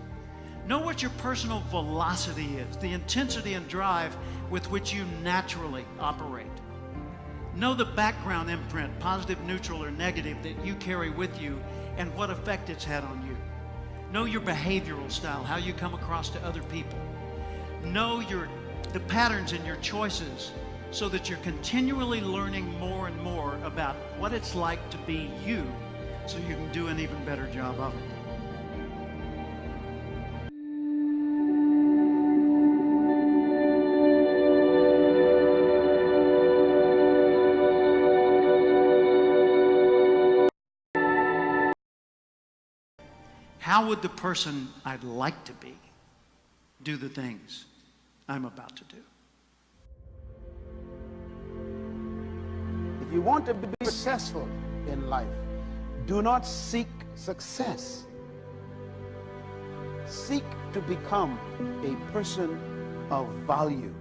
Know what your personal velocity is, the intensity and drive with which you naturally operate. Know the background imprint, positive, neutral, or negative, that you carry with you and what effect it's had on you. Know your behavioral style, how you come across to other people. Know the patterns in your choices so that you're continually learning more and more about what it's like to be you so you can do an even better job of it. How would the person I'd like to be do the things I'm about to do? If you want to be successful in life, do not seek success. Seek to become a person of value.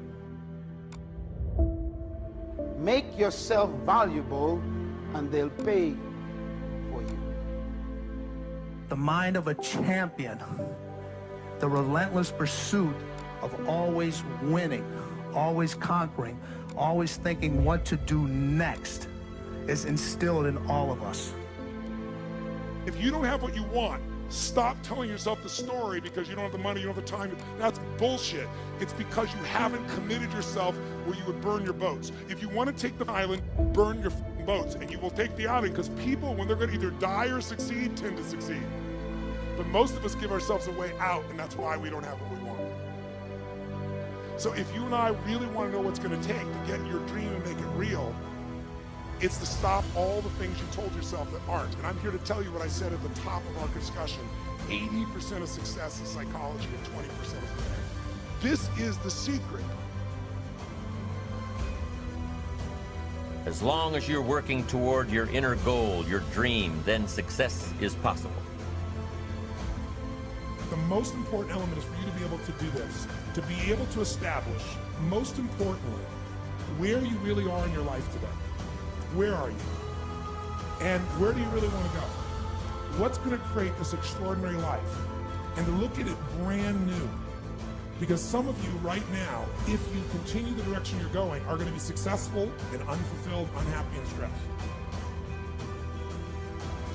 Make yourself valuable and they'll pay for you. The mind of a champion, the relentless pursuit of always winning, always conquering, always thinking what to do next is instilled in all of us. If you don't have what you want, stop telling yourself the story because you don't have the money, you don't have the time. That's bullshit. It's because you haven't committed yourself where you would burn your boats. If you want to take the island, burn your boats, and you will take the island, because people, when they're going to either die or succeed, tend to succeed. But most of us give ourselves a way out, and that's why we don't have what we want. So if you and I really want to know what's going to take to get your dream and make it real, It's to stop all the things you told yourself that aren't. And I'm here to tell you what I said at the top of our discussion. 80% of success is psychology and 20% is there. This is the secret. As long as you're working toward your inner goal, your dream, then success is possible. The most important element is for you to be able to do this, to be able to establish, most importantly, where you really are in your life today. Where are you? And where do you really want to go? What's going to create this extraordinary life? And to look at it brand new. Because some of you right now, if you continue the direction you're going, are going to be successful and unfulfilled, unhappy, and stressed.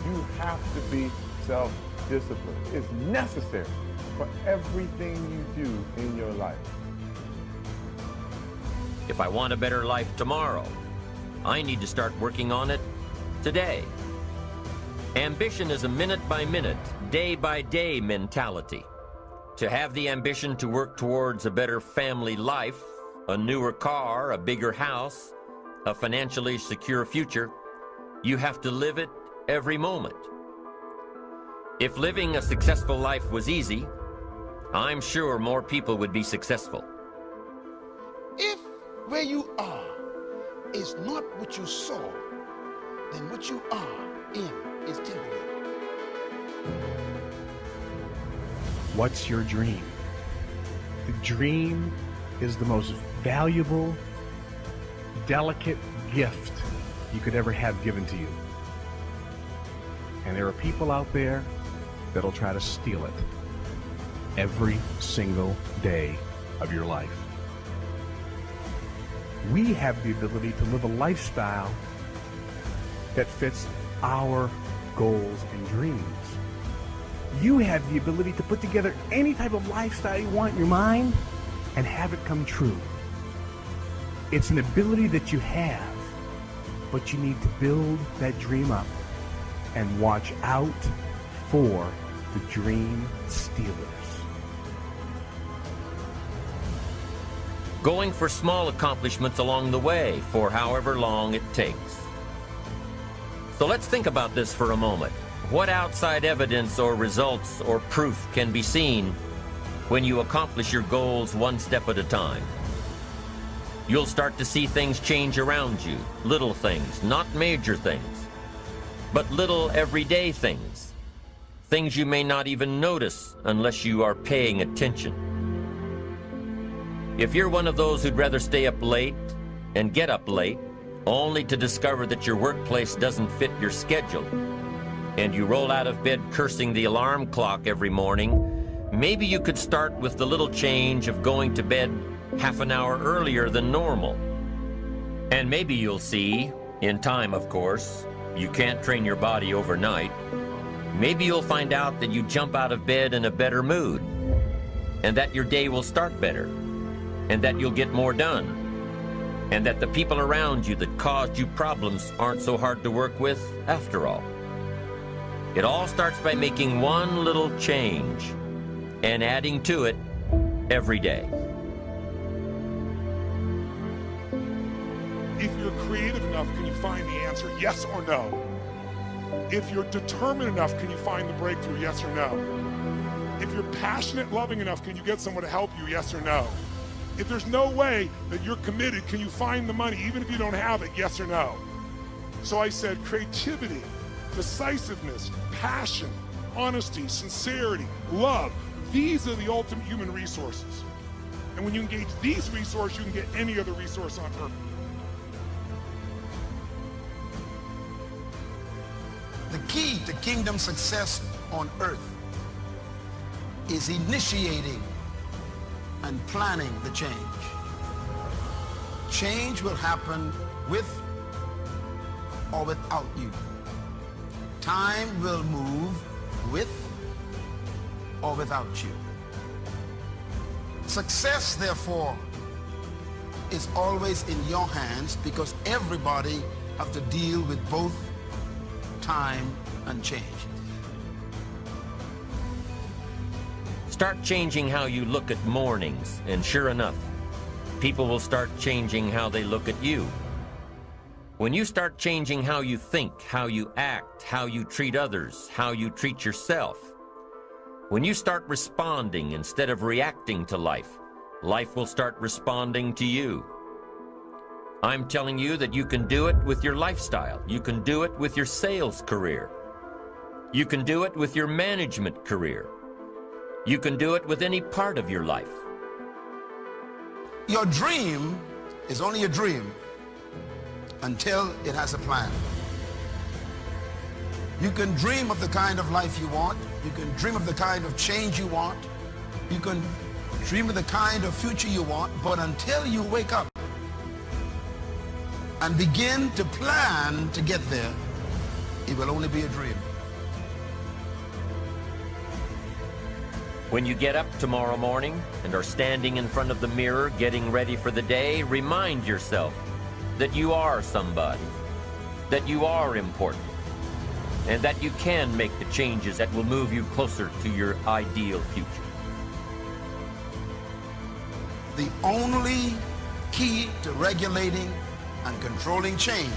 You have to be self-disciplined. It's necessary for everything you do in your life. If I want a better life tomorrow, I need to start working on it today. Ambition is a minute-by-minute, day-by-day mentality. To have the ambition to work towards a better family life, a newer car, a bigger house, a financially secure future, you have to live it every moment. If living a successful life was easy, I'm sure more people would be successful. If where you are is not what you saw, then what you are in is temporary. What's your dream? The dream is the most valuable, delicate gift you could ever have given to you. And there are people out there that'll try to steal it every single day of your life. We have the ability to live a lifestyle that fits our goals and dreams. You have the ability to put together any type of lifestyle you want in your mind and have it come true. It's an ability that you have, but you need to build that dream up and watch out for the dream stealers. Going for small accomplishments along the way for however long it takes. So let's think about this for a moment. What outside evidence or results or proof can be seen when you accomplish your goals one step at a time? You'll start to see things change around you, little things, not major things, but little everyday things, things you may not even notice unless you are paying attention. If you're one of those who'd rather stay up late and get up late, only to discover that your workplace doesn't fit your schedule, and you roll out of bed cursing the alarm clock every morning, maybe you could start with the little change of going to bed half an hour earlier than normal. And maybe you'll see, in time of course, you can't train your body overnight, maybe you'll find out that you jump out of bed in a better mood, and that your day will start better, and that you'll get more done, and that the people around you that caused you problems aren't so hard to work with after all. It all starts by making one little change and adding to it every day. If you're creative enough, can you find the answer, yes or no? If you're determined enough, can you find the breakthrough, yes or no? If you're passionate, loving enough, can you get someone to help you, yes or no? If there's no way that you're committed, can you find the money, even if you don't have it, yes or no? So I said creativity, decisiveness, passion, honesty, sincerity, love. These are the ultimate human resources. And when you engage these resources, you can get any other resource on earth. The key to kingdom success on earth is initiating and planning the change. Change will happen with or without you. Time will move with or without you. Success, therefore, is always in your hands because everybody have to deal with both time and change. Start changing how you look at mornings, and sure enough, people will start changing how they look at you. When you start changing how you think, how you act, how you treat others, how you treat yourself, when you start responding instead of reacting to life, life will start responding to you. I'm telling you that you can do it with your lifestyle. You can do it with your sales career. You can do it with your management career. You can do it with any part of your life. Your dream is only a dream until it has a plan. You can dream of the kind of life you want. You can dream of the kind of change you want. You can dream of the kind of future you want, but until you wake up and begin to plan to get there, it will only be a dream. When you get up tomorrow morning and are standing in front of the mirror getting ready for the day, remind yourself that you are somebody, that you are important, and that you can make the changes that will move you closer to your ideal future. The only key to regulating and controlling change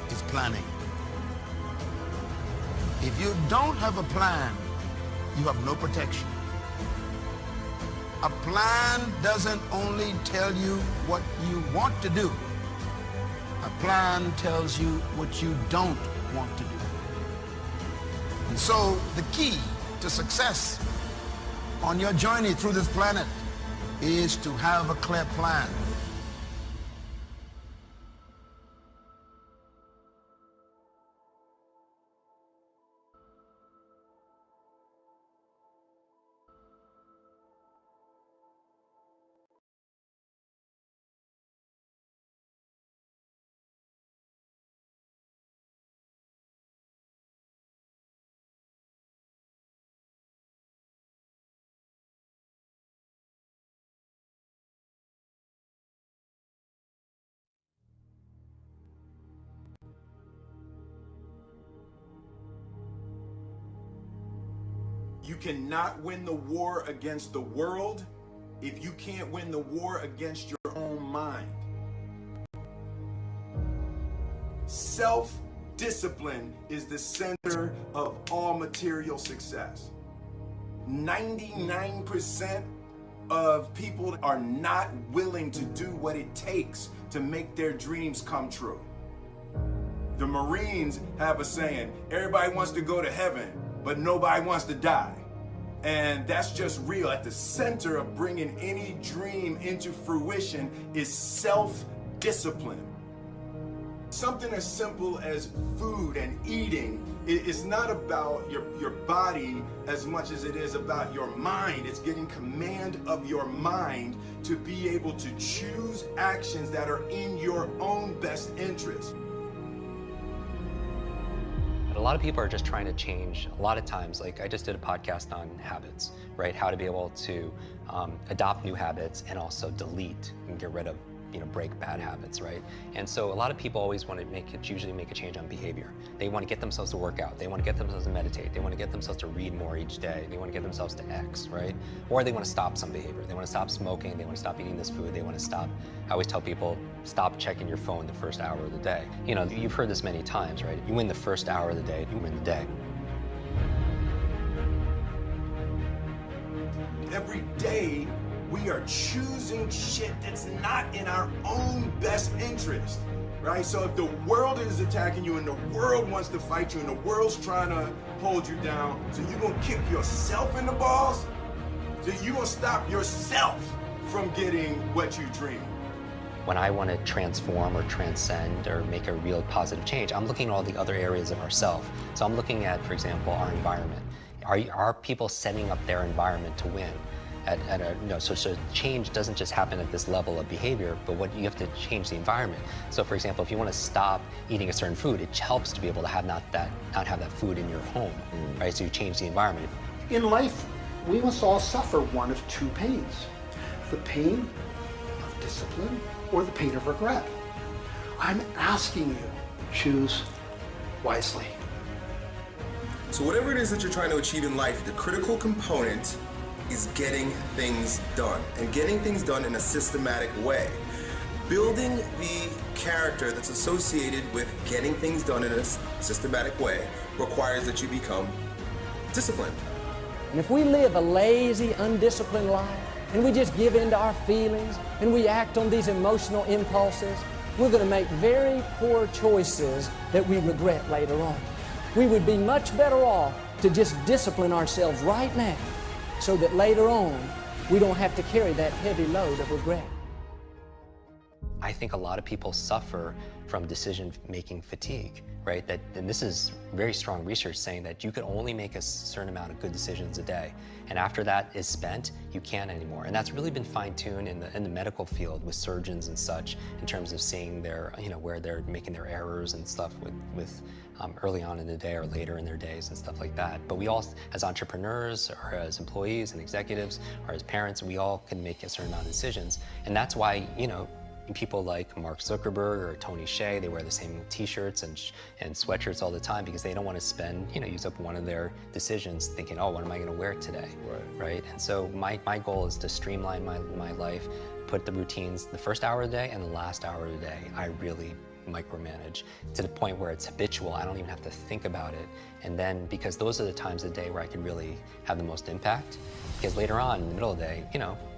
is planning. If you don't have a plan, you have no protection. A plan doesn't only tell you what you want to do. A plan tells you what you don't want to do. And so the key to success on your journey through this planet is to have a clear plan. You cannot win the war against the world if you can't win the war against your own mind. Self-discipline is the center of all material success. 99% of people are not willing to do what it takes to make their dreams come true. The Marines have a saying, everybody wants to go to heaven, but nobody wants to die. And that's just real. At the center of bringing any dream into fruition is self-discipline. Something as simple as food and eating is not about your body as much as it is about your mind. It's getting command of your mind to be able to choose actions that are in your own best interest. A lot of people are just trying to change. A lot of times, like I just did a podcast on habits, right? How to be able to adopt new habits and also delete and get rid of, break bad habits, right? And so a lot of people always want to usually make a change on behavior. They want to get themselves to work out. They want to get themselves to meditate. They want to get themselves to read more each day. They want to get themselves to X, right? Or they want to stop some behavior. They want to stop smoking. They want to stop eating this food. They want to stop, I always tell people, stop checking your phone the first hour of the day. You've heard this many times, right? You win the first hour of the day, you win the day. Every day, we are choosing shit that's not in our own best interest, right? So if the world is attacking you and the world wants to fight you and the world's trying to hold you down, so you're gonna kick yourself in the balls? So you're gonna stop yourself from getting what you dream? When I want to transform or transcend or make a real positive change, I'm looking at all the other areas of ourself. So I'm looking at, for example, our environment. Are people setting up their environment to win? So change doesn't just happen at this level of behavior, but what you have to change the environment. So for example, if you want to stop eating a certain food, it helps to be able to have not have that food in your home, right? So you change the environment. In life, we must all suffer one of two pains: the pain of discipline or the pain of regret. I'm asking you, choose wisely. So whatever it is that you're trying to achieve in life, the critical component is getting things done, and getting things done in a systematic way. Building the character that's associated with getting things done in a systematic way requires that you become disciplined. And if we live a lazy, undisciplined life, and we just give in to our feelings, and we act on these emotional impulses, we're going to make very poor choices that we regret later on. We would be much better off to just discipline ourselves right now so that later on we don't have to carry that heavy load of regret. I think a lot of people suffer from decision-making fatigue, right? And this is very strong research saying that you can only make a certain amount of good decisions a day. And after that is spent, you can't anymore. And that's really been fine-tuned in the medical field with surgeons and such in terms of seeing their, where they're making their errors and stuff with early on in the day or later in their days and stuff like that. But we all, as entrepreneurs or as employees and executives or as parents, we all can make a certain amount of decisions. And that's why, people like Mark Zuckerberg or Tony Hsieh, they wear the same t-shirts and sweatshirts all the time because they don't want to spend, use up one of their decisions thinking, oh, what am I going to wear today, right? And so my goal is to streamline my life, put the routines, the first hour of the day and the last hour of the day, I really micromanage to the point where it's habitual. I don't even have to think about it. And then, because those are the times of the day where I can really have the most impact, because later on in the middle of the day,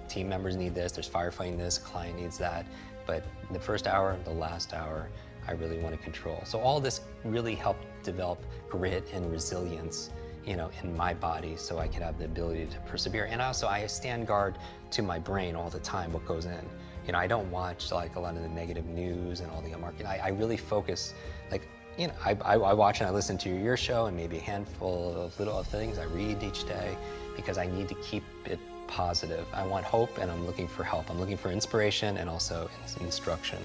team members need this, there's firefighting this, client needs that. But the first hour, the last hour, I really want to control. So all this really helped develop grit and resilience, in my body so I could have the ability to persevere. And also I stand guard to my brain all the time, what goes in. I don't watch like a lot of the negative news and all the market. I really focus, I watch and I listen to your show and maybe a handful of little things I read each day because I need to keep it positive. I want hope and I'm looking for help. I'm looking for inspiration and also instruction.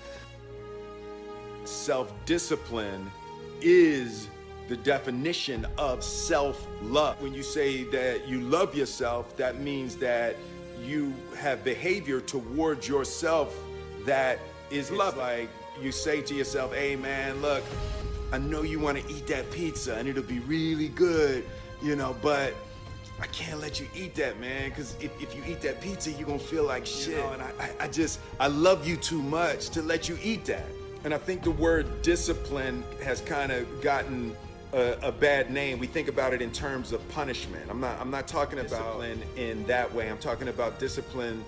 Self-discipline is the definition of self-love. When you say that you love yourself, that means that you have behavior towards yourself that is love. Like you say to yourself, hey man, look, I know you want to eat that pizza and it'll be really good, but I can't let you eat that, man, because if you eat that pizza, you're gonna feel like shit. And I love you too much to let you eat that. And I think the word discipline has kind of gotten a bad name. We think about it in terms of punishment. I'm not talking about discipline in that way. I'm talking about discipline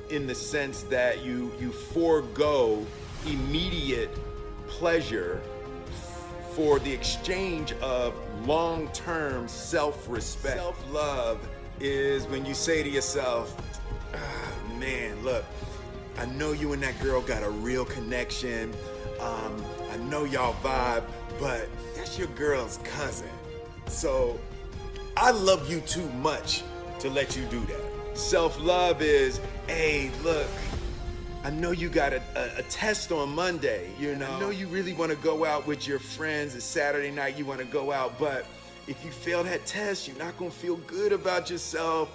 in the sense that you forego immediate pleasure for the exchange of long-term self-respect. Self-love is when you say to yourself, man, look, I know you and that girl got a real connection. I know y'all vibe, but that's your girl's cousin. So I love you too much to let you do that. Self-love is, hey, look, I know you got a test on Monday, I know you really want to go out with your friends. It's Saturday night, you want to go out, but if you fail that test, you're not going to feel good about yourself.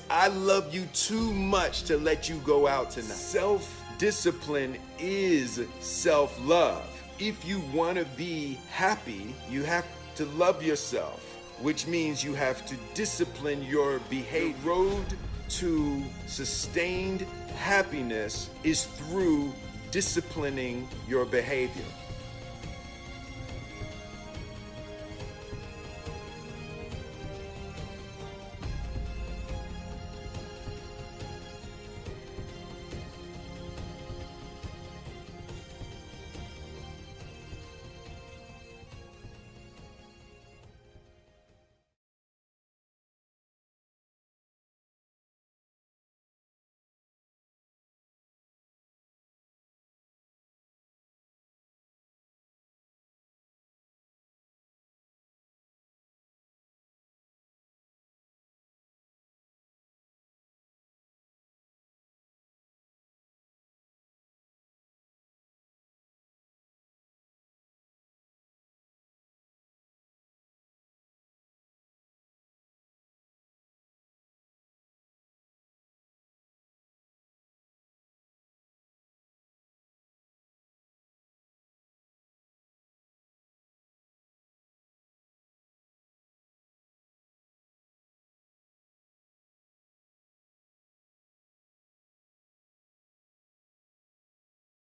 I love you too much to let you go out tonight. Self-discipline is self-love. If you want to be happy, you have to love yourself, which means you have to discipline your behavior. The road to sustained happiness is through disciplining your behavior.